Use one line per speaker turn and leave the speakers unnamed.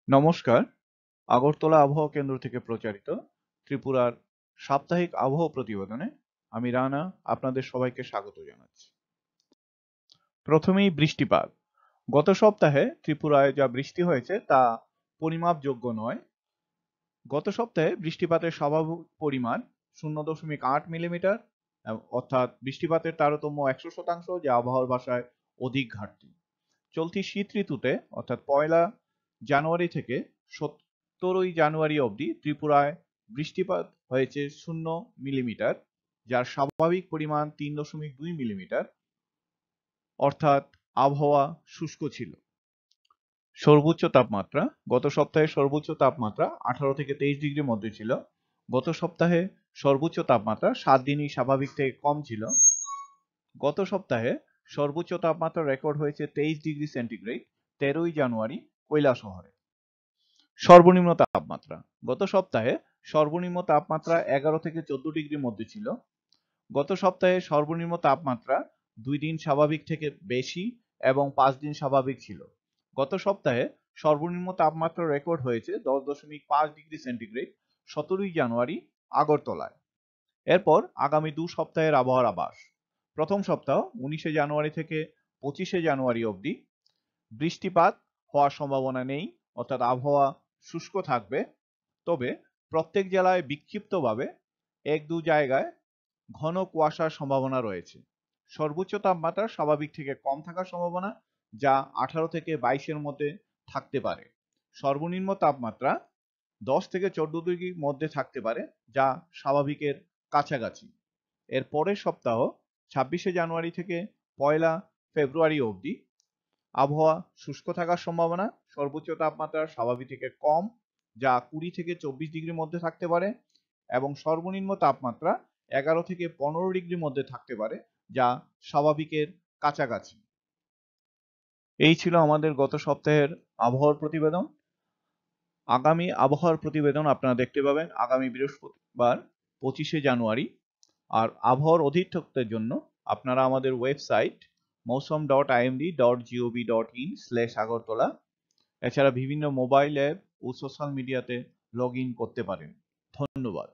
নমস্কার, আগরতলা আবহাওয়া কেন্দ্র থেকে প্রচারিত ত্রিপুরার সাপ্তাহিক আবহাওয়া প্রতিবেদনে আমি রানা আপনাদের সবাইকে স্বাগত জানাচ্ছি। প্রথমেই বৃষ্টিপাত। গত সপ্তাহে ত্রিপুরায় যা বৃষ্টি হয়েছে তা পরিমাপযোগ্য নয়। গত সপ্তাহে বৃষ্টিপাতের স্বাভাবিক পরিমাণ 0.8 মিলিমিটার, অর্থাৎ বৃষ্টিপাতের তারতম্য 100%, যা আবহাওয়ার ভাষায় অধিক ঘাটতি। চলতি শীত ঋতুতে অর্থাৎ 1 জানুয়ারি থেকে 17 জানুয়ারি অবধি ত্রিপুরায় বৃষ্টিপাত হয়েছে 0 মিলিমিটার, যার স্বাভাবিক পরিমাণ 3.2 মিলিমিটার, অর্থাৎ আবহাওয়া শুষ্ক ছিল। সর্বোচ্চ তাপমাত্রা। গত সপ্তাহে সর্বোচ্চ তাপমাত্রা 18 থেকে 23 ডিগ্রির মধ্যে ছিল। গত সপ্তাহে সর্বোচ্চ তাপমাত্রা 7 দিনই স্বাভাবিক থেকে কম ছিল। গত সপ্তাহে সর্বোচ্চ তাপমাত্রা রেকর্ড হয়েছে 23 ডিগ্রি সেন্টিগ্রেড 13 জানুয়ারি কৈলাসহরে। সর্বনিম্ন তাপমাত্রা। গত সপ্তাহে সর্বনিম্ন তাপমাত্রা 11 থেকে 14 ডিগ্রির মধ্যে ছিল। গত সপ্তাহে সর্বনিম্ন তাপমাত্রা 2 দিন স্বাভাবিক থেকে বেশি এবং 5 দিন স্বাভাবিক ছিল। গত সপ্তাহে সর্বনিম্ন তাপমাত্রা রেকর্ড হয়েছে 10.5 ডিগ্রি সেন্টিগ্রেড 17 জানুয়ারি আগরতলায়। এরপর আগামী 2 সপ্তাহের আবহাওয়ার আভাস। প্রথম সপ্তাহ 19 জানুয়ারি থেকে 25 জানুয়ারি অবধি বৃষ্টিপাত হওয়ার সম্ভাবনা নেই, অর্থাৎ আবহাওয়া শুষ্ক থাকবে। তবে প্রত্যেক জেলায় বিক্ষিপ্তভাবে 1-2 জায়গায় ঘন কুয়াশার সম্ভাবনা রয়েছে। সর্বোচ্চ তাপমাত্রা স্বাভাবিক থেকে কম থাকার সম্ভাবনা, যা 18 থেকে 22-এর মধ্যে থাকতে পারে। সর্বনিম্ন তাপমাত্রা 10 থেকে 14 ডিগ্রির মধ্যে থাকতে পারে, যা স্বাভাবিকের কাছাকাছি। এর পরের সপ্তাহ 26 জানুয়ারি থেকে 1 ফেব্রুয়ারি অবধি আবহাওয়া শুষ্ক থাকার সম্ভাবনা। সর্বোচ্চ তাপমাত্রা স্বাভাবিক থেকে কম, যা 20 থেকে 24 ডিগ্রির মধ্যে থাকতে পারে, এবং সর্বনিম্ন তাপমাত্রা 11 থেকে 15 ডিগ্রির মধ্যে থাকতে পারে, যা স্বাভাবিকের কাছাকাছি। এই ছিল আমাদের গত সপ্তাহের আবহাওয়ার প্রতিবেদন। আগামী আবহাওয়ার প্রতিবেদন আপনারা দেখতে পাবেন আগামী বৃহস্পতিবার 25 জানুয়ারি। আর আবহাওয়ার অধিক তথ্যের জন্য আপনারা আমাদের ওয়েবসাইট mosam.imd.gov.in/agartala এছাড়া বিভিন্ন মোবাইল অ্যাপ ও সোশ্যাল মিডিয়াতে লগ ইন করতে পারেন। ধন্যবাদ।